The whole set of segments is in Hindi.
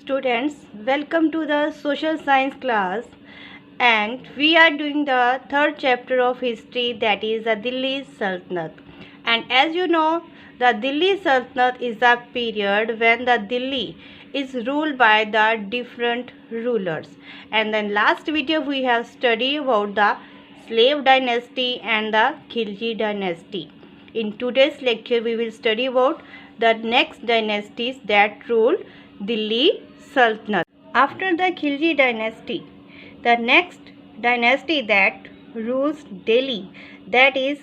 students, welcome to the social science class, and we are doing the third chapter of history, that is the Delhi Sultanate. And as you know, the Delhi Sultanate is the period when the Delhi is ruled by the different rulers. And then last video we have studied about the slave dynasty and the Khilji dynasty. In today's lecture we will study about the next dynasties that rule Delhi Sultanate. After the Khilji dynasty, the next dynasty that rules Delhi, that is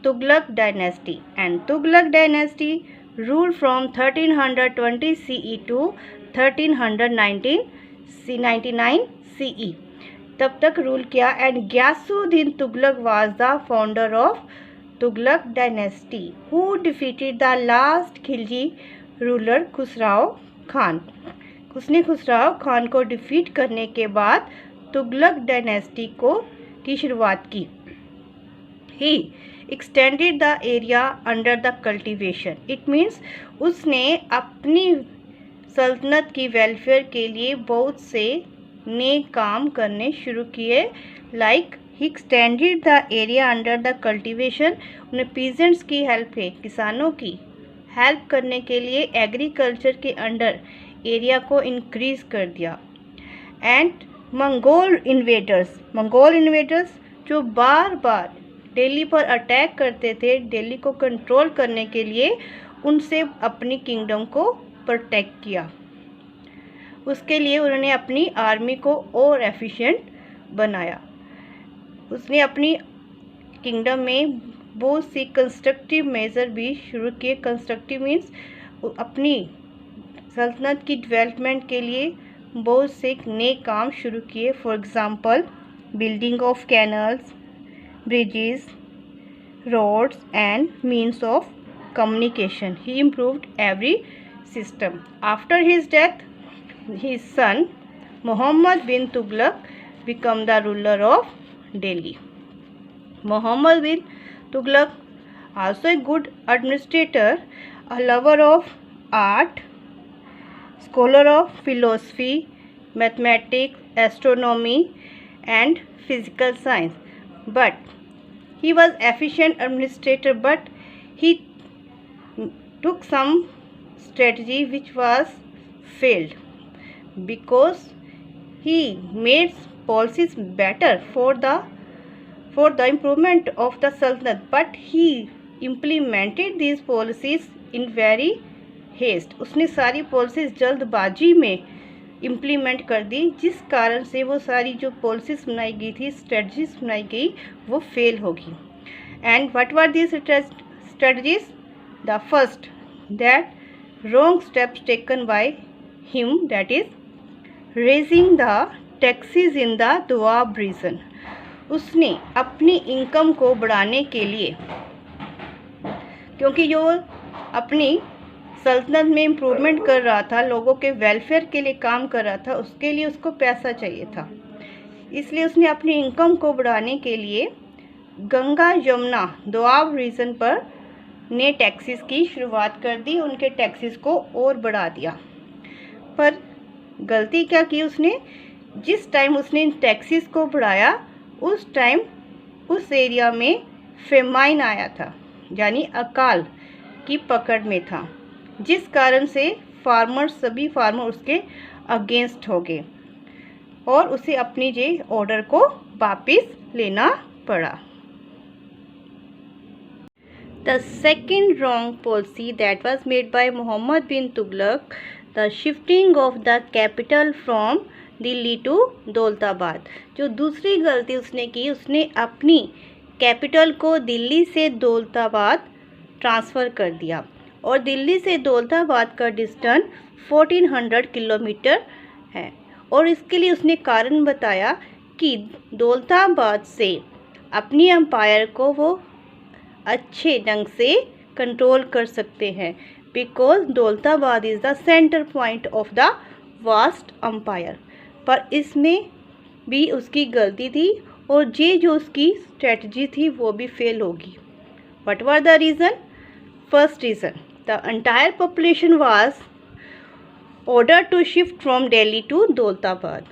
Tughlaq dynasty, and Tughlaq dynasty ruled from 1320 CE to 1399 CE. तब तक रूल किया and Ghiyasuddin Tughlaq was the founder of Tughlaq dynasty who defeated the last Khilji ruler Khusrau Khan. उसने खुसराव खान को डिफीट करने के बाद तुगलक डायनेस्टी की शुरुआत की. He extended the area under the cultivation. It means उसने अपनी सल्तनत की वेलफेयर के लिए बहुत से नेक काम करने शुरू किए. Like he extended the area under the cultivation. उन्हें पीजेंट्स की हेल्प है, किसानों की हेल्प करने के लिए एग्रीकल्चर के अंडर एरिया को इंक्रीज कर दिया. एंड मंगोल इन्वेडर्स जो बार बार दिल्ली पर अटैक करते थे, दिल्ली को कंट्रोल करने के लिए उनसे अपनी किंगडम को प्रोटेक्ट किया. उसके लिए उन्होंने अपनी आर्मी को और एफिशिएंट बनाया. उसने अपनी किंगडम में बहुत सी कंस्ट्रक्टिव मेजर भी शुरू किए. कंस्ट्रक्टिव मीन्स अपनी सल्तनत की डेवलपमेंट के लिए बहुत से नए काम शुरू किए. For example building of canals, bridges, roads and means of communication. He improved every system. After his death his son Muhammad bin Tughlaq became the ruler of Delhi. Muhammad bin Tughlaq, also a good administrator, a lover of art, scholar of philosophy, mathematics, astronomy and physical science. But he was efficient administrator, but he took some strategy which was failed, because he made policies better for the improvement of the Sultanate, but he implemented these policies in very haste. उसने सारी पॉलिसीज़ जल्दबाजी में इम्प्लीमेंट कर दी, जिस कारण से वो सारी जो पॉलिसीज़ बनाई गई थी, स्ट्रेटजीज बनाई गई, वो फेल होगी. And what were these strategies? The first, that wrong steps taken by him, that is raising the taxes in the Doab region. उसने अपनी इनकम को बढ़ाने के लिए, क्योंकि जो अपनी सल्तनत में इम्प्रूवमेंट कर रहा था, लोगों के वेलफेयर के लिए काम कर रहा था, उसके लिए उसको पैसा चाहिए था. इसलिए उसने अपनी इनकम को बढ़ाने के लिए गंगा यमुना दोआब रीजन पर ने टैक्सेस की शुरुआत कर दी, उनके टैक्सेस को और बढ़ा दिया. पर गलती क्या की उसने? जिस टाइम उसने इन टैक्सेस को बढ़ाया, उस टाइम उस एरिया में फेमाइन आया था, यानी अकाल की पकड़ में था, जिस कारण से सभी फार्मर उसके अगेंस्ट हो गए और उसे अपनी जे ऑर्डर को वापस लेना पड़ा. The second wrong policy that was made by Muhammad bin Tughlaq, the shifting of the capital from Delhi to Daulatabad. जो दूसरी गलती उसने की, उसने अपनी कैपिटल को दिल्ली से दौलताबाद ट्रांसफ़र कर दिया. और दिल्ली से दौलताबाद का डिस्टेंस 1400 किलोमीटर है. और इसके लिए उसने कारण बताया कि दौलताबाद से अपनी एम्पायर को वो अच्छे ढंग से कंट्रोल कर सकते हैं, because Daulatabad is the centre point of the vast empire. पर इसमें भी उसकी गलती थी और ये जो उसकी स्ट्रेटजी थी वो भी फेल होगी. What were the reason? First reason, the entire population was order to shift from Delhi to Daulatabad.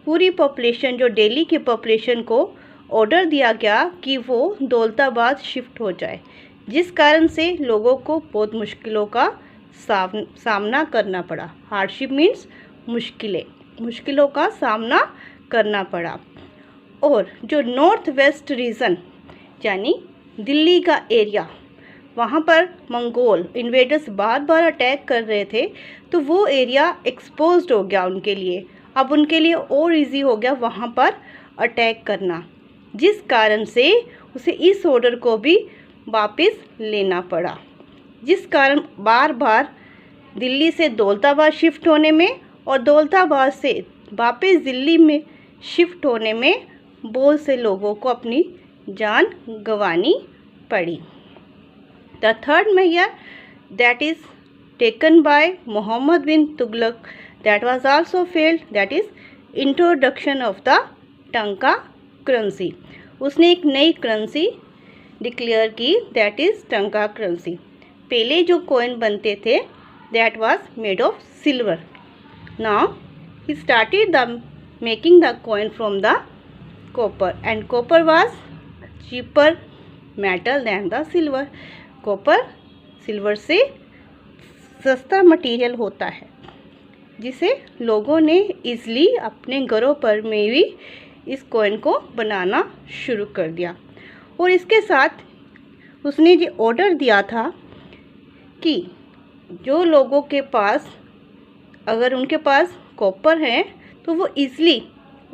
पूरी पॉपुलेशन, जो दिल्ली की पॉपुलेशन को ऑर्डर दिया गया कि वो दौलताबाद शिफ्ट हो जाए, जिस कारण से लोगों को बहुत मुश्किलों का सामना करना पड़ा। हार्डशिप मीन्स मुश्किलों का सामना करना पड़ा। और जो नॉर्थ वेस्ट रीजन यानी दिल्ली का एरिया, वहाँ पर मंगोल इन्वेडर्स बार बार अटैक कर रहे थे, तो वो एरिया एक्सपोज्ड हो गया उनके लिए। अब उनके लिए और इजी हो गया वहाँ पर अटैक करना, जिस कारण से उसे इस ऑर्डर को भी वापस लेना पड़ा, जिस कारण बार बार दिल्ली से दौलताबाद शिफ्ट होने में और दौलताबाद से वापस दिल्ली में शिफ्ट होने में बहुत से लोगों को अपनी जान गंवानी पड़ी। The third major that is taken by Muhammad bin Tughlaq that was also failed, that is introduction of the tanka currency. उसने एक नई करेंसी डिक्लेयर की, दैट इज़ टंका करेंसी। पहले जो कॉइन बनते थे that was made of silver. Now he started the making the coin from the copper and copper was cheaper metal than the silver. Copper silver से सस्ता मटेरियल होता है, जिसे लोगों ने इजली अपने घरों पर में भी इस कॉइन को बनाना शुरू कर दिया। और इसके साथ उसने ये ऑर्डर दिया था कि जो लोगों के पास, अगर उनके पास कॉपर है तो वो इजली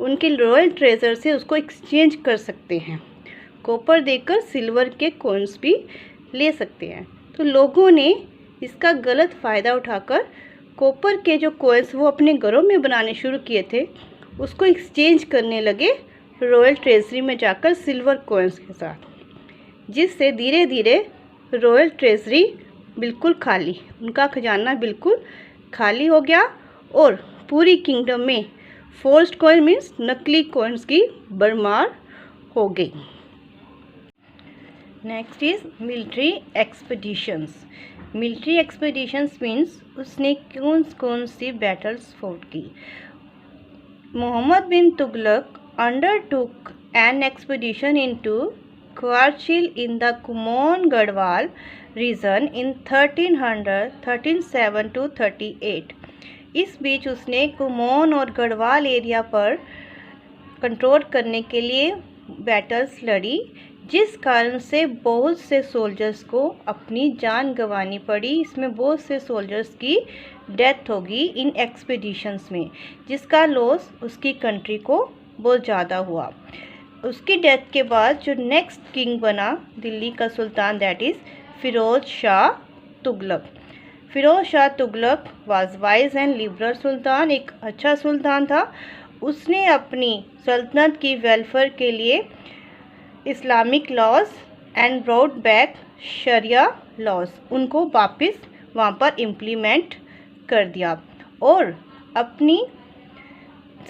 उनके रॉयल ट्रेजर से उसको एक्सचेंज कर सकते हैं, कॉपर देकर सिल्वर के कॉइन्स भी ले सकते हैं। तो लोगों ने इसका गलत फ़ायदा उठाकर कॉपर के जो कॉइन्स वो अपने घरों में बनाने शुरू किए थे, उसको एक्सचेंज करने लगे रॉयल ट्रेजरी में जाकर सिल्वर कॉइन्स के साथ, जिससे धीरे धीरे रॉयल ट्रेजरी बिल्कुल खाली, उनका खजाना बिल्कुल खाली हो गया और पूरी किंगडम में फोर्स्ड कॉइन मीन्स नकली कॉइन्स की भरमार हो गई। Next is military expeditions. Military expeditions means उसने कौन सी बैटल्स फॉट की। Muhammad bin Tughlaq undertook an expedition into Qarachil in the Kumaon Garhwal region in 1307 to 38। इस बीच उसने कुमोन और गढ़वाल एरिया पर कंट्रोल करने के लिए बैटल्स लड़ी, जिस कारण से बहुत से सोल्जर्स को अपनी जान गंवानी पड़ी। इसमें बहुत से सोल्जर्स की डेथ होगी इन एक्सपेडिशंस में, जिसका लॉस उसकी कंट्री को बहुत ज़्यादा हुआ। उसकी डेथ के बाद जो नेक्स्ट किंग बना दिल्ली का सुल्तान, that is Firoz Shah Tughlaq. Firoz Shah Tughlaq was wise and liberal sultan, एक अच्छा सुल्तान था। उसने अपनी सल्तनत की वेलफेयर के लिए Islamic laws and brought back sharia laws, उनको वापस वहाँ पर इम्प्लीमेंट कर दिया और अपनी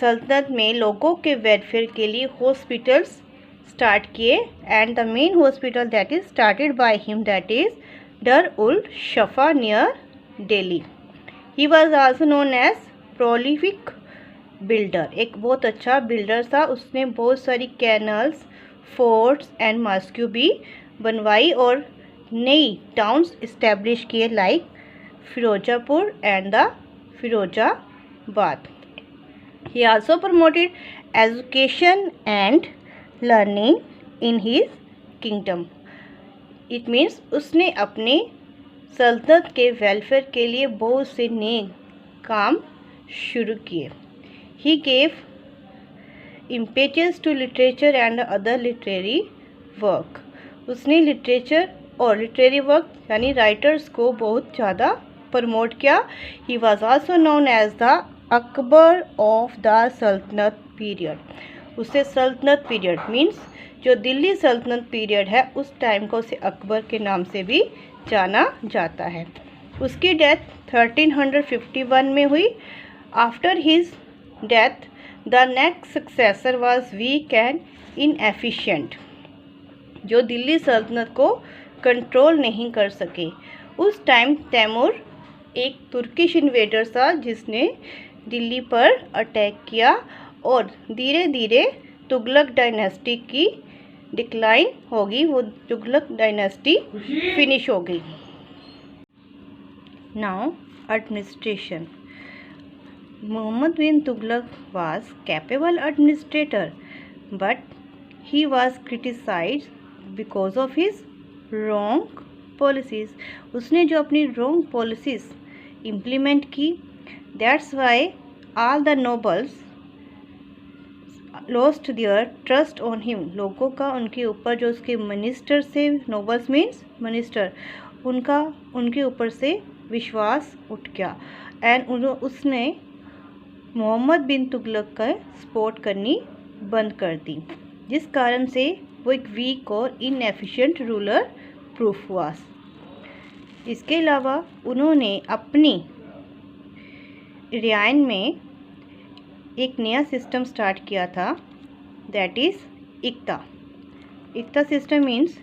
सल्तनत में लोगों के वेलफेयर के लिए हॉस्पिटल्स स्टार्ट किए। And the main hospital that is started by him, that is Dar ul Shifa near Delhi. He was also known as prolific builder, एक बहुत अच्छा बिल्डर था। उसने बहुत सारी कैनल्स, फोर्ट्स एंड मॉस्क्यू भी बनवाई और नई टाउन्स इस्टेब्लिश किए, like Firozpur and the Firozabad. He also promoted education and learning in his kingdom. It means उसने अपने सल्तनत के वेलफेयर के लिए बहुत से नए काम शुरू किए। He gave impetus to literature and other literary work. उसने लिटरेचर और लिटरेरी वर्क यानी राइटर्स को बहुत ज़्यादा प्रमोट किया। He was also known as the Akbar of the सल्तनत पीरियड। उसे सल्तनत पीरियड मीन्स जो दिल्ली सल्तनत पीरियड है, उस टाइम को उसे अकबर के नाम से भी जाना जाता है। उसकी डेथ 1351 में हुई। After his death the next successor was weak and inefficient, जो दिल्ली सल्तनत को कंट्रोल नहीं कर सके। उस टाइम तैमूर एक तुर्किश इन्वेडर था जिसने दिल्ली पर अटैक किया और धीरे धीरे तुगलक डायनेस्टी की डिक्लाइन होगी, वो तुगलक डायनेस्टी फिनिश हो गई। Now administration. Muhammad bin Tughlaq was capable administrator, but he was criticized because of his wrong policies. उसने जो अपनी wrong policies implement की, that's why all the nobles lost their trust on him. लोगों का उनके ऊपर, जो उसके मिनिस्टर से, nobles means minister, उनका उनके ऊपर से विश्वास उठ गया एंड उसने मोहम्मद बिन तुगलक का सपोर्ट करनी बंद कर दी, जिस कारण से वो एक वीक और इनएफिशिएंट रूलर प्रूफ हुआ। इसके अलावा उन्होंने अपनी रियायन में एक नया सिस्टम स्टार्ट किया था, that is iqta. Iqta system means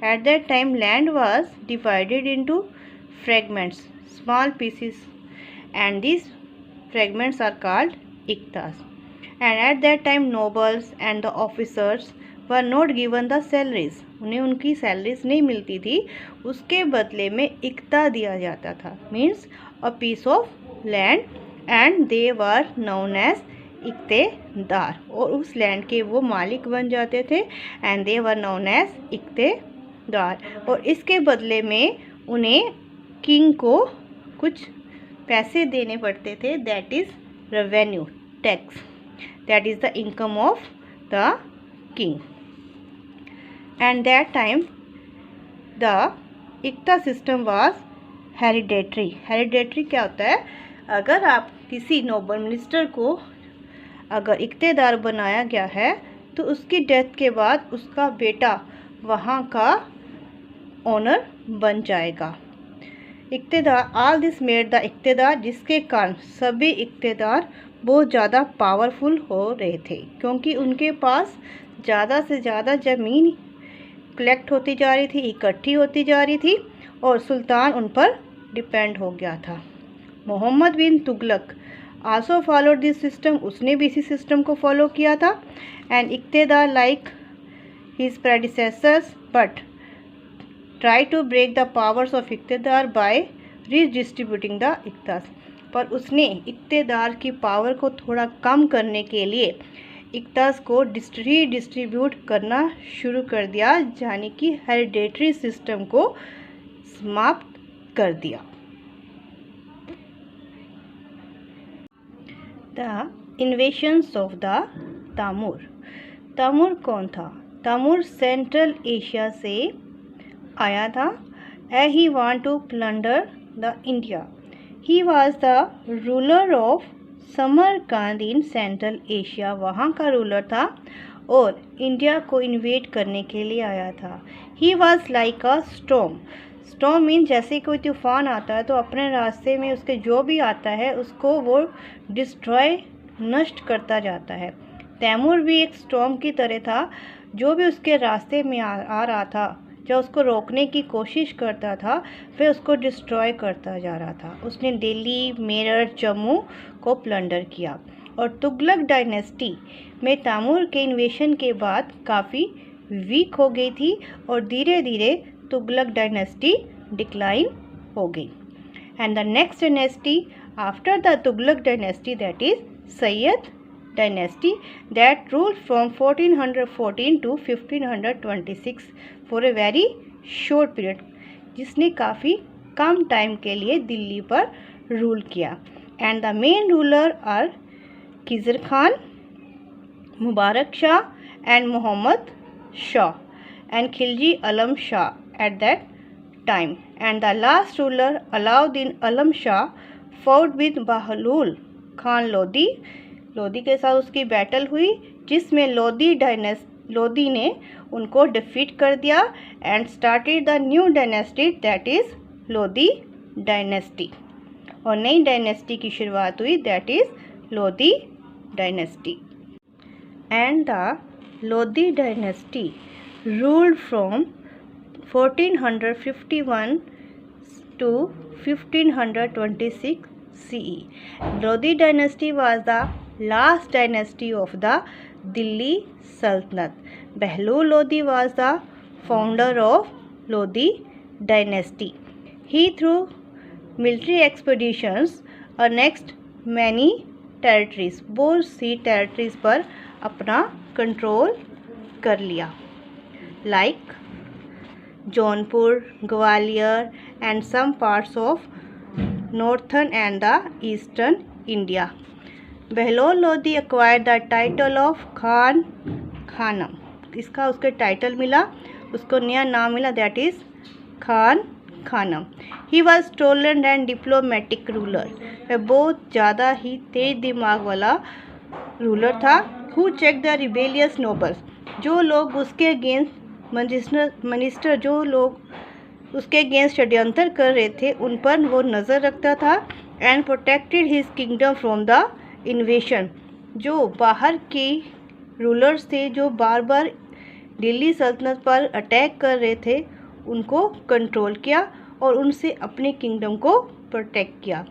at that time land was divided into fragments, small pieces, and these fragments are called iktas. And at that time nobles and the officers were not given the salaries. उन्हें उनकी सैलरीज नहीं मिलती थी, उसके बदले में इक्ता दिया जाता था, means a piece of land, and they were known as iqtadar, और उस लैंड के वो मालिक बन जाते थे and they were known as iqtadar. और इसके बदले में उन्हें किंग को कुछ पैसे देने पड़ते थे, that is revenue tax, that is the income of the king. And that time the iqta system was hereditary. Hereditary क्या होता है? अगर आप किसी नोबल मिनिस्टर को अगर इक्तेदार बनाया गया है तो उसकी डेथ के बाद उसका बेटा वहाँ का ओनर बन जाएगा। इक्तेदार, ऑल दिस मेड द इक्तेदार, जिसके कारण सभी इक्तेदार बहुत ज़्यादा पावरफुल हो रहे थे, क्योंकि उनके पास ज़्यादा से ज़्यादा ज़मीन कलेक्ट होती जा रही थी, इकट्ठी होती जा रही थी, और सुल्तान उन पर डिपेंड हो गया था। Muhammad bin Tughlaq also followed this system, उसने भी इसी सिस्टम को फॉलो किया था। And iqtadar like his predecessors but try to break the powers of iqtadar by redistributing the iqtas, पर उसने इक्तेदार की पावर को थोड़ा कम करने के लिए इक्तास को रीडिस्ट्रीब्यूट करना शुरू कर दिया, यानी कि हेरिडेटरी सिस्टम को समाप्त कर दिया। The invasions of the Timur. Timur कौन था? तैमूर सेंट्रल एशिया से आया था। He want to plunder the India. He was the ruler of Samarkand in central Asia, वहाँ का रूलर था और इंडिया को इन्वेड करने के लिए आया था। He was like a storm. Storm mean जैसे कोई तूफान आता है तो अपने रास्ते में उसके जो भी आता है उसको वो डिस्ट्रॉय, नष्ट करता जाता है। तैमूर भी एक स्टॉर्म की तरह था, जो भी उसके रास्ते में आ रहा था, जो उसको रोकने की कोशिश करता था, फिर उसको डिस्ट्रॉय करता जा रहा था। उसने दिल्ली, मेरठ, जम्मू को प्लंडर किया। और तुगलक डायनेस्टी में तैमूर के इन्वेशन के बाद काफ़ी वीक हो गई थी और धीरे धीरे तुगलक डायनेस्टी डिक्लाइन हो गई। And the next dynasty after the Tughlaq dynasty, that is Syed dynasty, that ruled from 1414 to 1526 for a very short period, जिसने काफ़ी कम टाइम के लिए दिल्ली पर रूल किया। And the main ruler are Khizr Khan, Mubarak Shah and Muhammad Shah and Khilji Alam Shah at that time. And the last ruler Alauddin Alam Shah fought with Bahlul Khan Lodhi. Lodhi के साथ उसकी बैटल हुई, जिसमें लोधी ने उनको डिफीट कर दिया and started the new dynasty, that is Lodhi dynasty. और नई डायनेस्टी की शुरुआत हुई, that is Lodhi dynasty. And the Lodhi dynasty ruled from 1451 to 1526 CE. Lodi dynasty was the last dynasty of the Delhi Sultanate. Behlul Lodi was the founder of Lodi dynasty. He through military expeditions annexed many territories. बहुत सी territories पर अपना कंट्रोल कर लिया, like Jaunpur, Gwalior and some parts of northern and the eastern India. Behlul Lodi acquired the title of Khan Khanum. इसका उसके टाइटल मिला, उसको नया नाम मिला, that is Khan Khanam. He was tolerant and diplomatic ruler. वह बहुत ज़्यादा ही तेज दिमाग वाला रूलर था. Who checked the rebellious nobles. जो लोग उसके अगेंस्ट मिनिस्टर जो लोग उसके अगेंस्ट षड्यंत्र कर रहे थे उन पर वो नज़र रखता था. And protected his kingdom from the इन्वेशन. जो बाहर के रूलर्स थे जो बार बार दिल्ली सल्तनत पर अटैक कर रहे थे उनको कंट्रोल किया और उनसे अपने किंगडम को प्रोटेक्ट किया.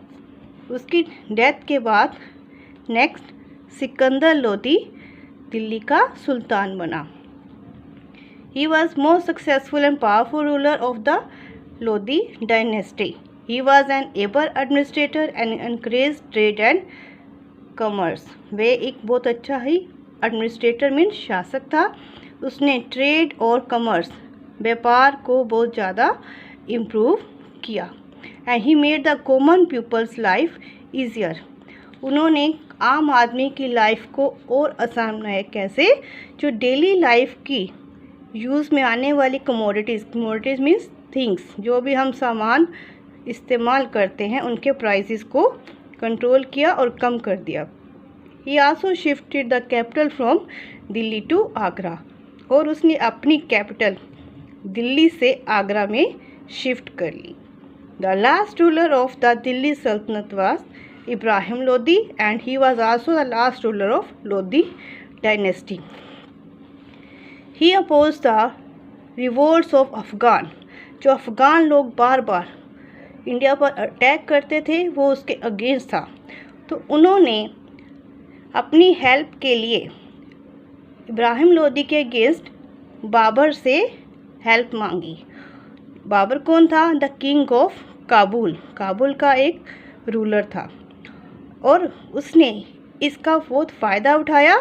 उसकी डेथ के बाद नेक्स्ट सिकंदर लोदी दिल्ली का सुल्तान बना. He was most successful and powerful ruler of the Lodi dynasty. He was an able administrator and encouraged trade and commerce. वे एक बहुत अच्छा ही एडमिनिस्ट्रेटर मीन शासक था. उसने ट्रेड और कमर्स व्यापार को बहुत ज़्यादा इम्प्रूव किया. And he made the common people's life easier. उन्होंने आम आदमी की लाइफ को और आसान बनाया. कैसे? जो डेली लाइफ की यूज़ में आने वाली कमोडिटीज़ मीन्स थिंग्स, जो भी हम सामान इस्तेमाल करते हैं उनके प्राइसेस को कंट्रोल किया और कम कर दिया. He also shifted the capital from Delhi to Agra. और उसने अपनी कैपिटल दिल्ली से आगरा में शिफ्ट कर ली. The last ruler of the Delhi Saltanat was Ibrahim Lodi and he was also the last ruler of Lodi dynasty. He oppose the revolts of Afghan. जो अफ़गान लोग बार बार इंडिया पर अटैक करते थे वो उसके अगेंस्ट था. तो उन्होंने अपनी हेल्प के लिए इब्राहिम लोदी के अगेंस्ट बाबर से हेल्प मांगी. बाबर कौन था? The king of Kabul. Kabul का एक रूलर था और उसने इसका बहुत फ़ायदा उठाया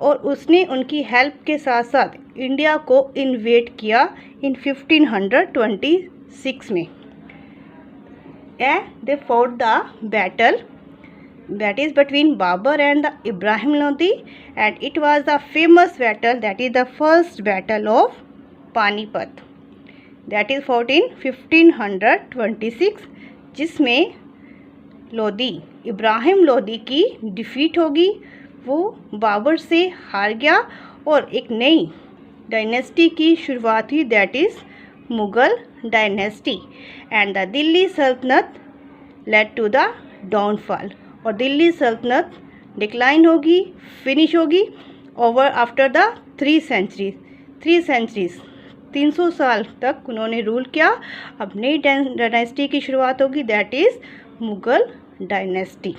और उसने उनकी हेल्प के साथ साथ इंडिया को इन्वेड किया इन 1526 में. And they fought the battle that is between Babur and the Ibrahim Lodi, and it was the famous battle, that is the first battle of Panipat, that is fought in 1526, जिसमें लोदी इब्राहिम लोदी की डिफीट होगी. वो बाबर से हार गया और एक नई डायनेस्टी की शुरुआत हुई, that is Mughal dynasty. And the Delhi सल्तनत लेड टू द डाउनफॉल. और दिल्ली सल्तनत डिक्लाइन होगी, फिनिश होगी ओवर आफ्टर द 3 सेंचुरीज 300 साल तक उन्होंने रूल किया. अब नई डायनेस्टी की शुरुआत होगी, that is Mughal dynasty.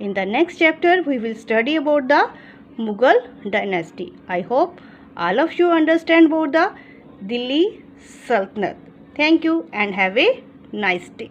In the next chapter we will study about the Mughal dynasty. I hope all of you understand about the Delhi Sultanate. Thank you and have a nice day.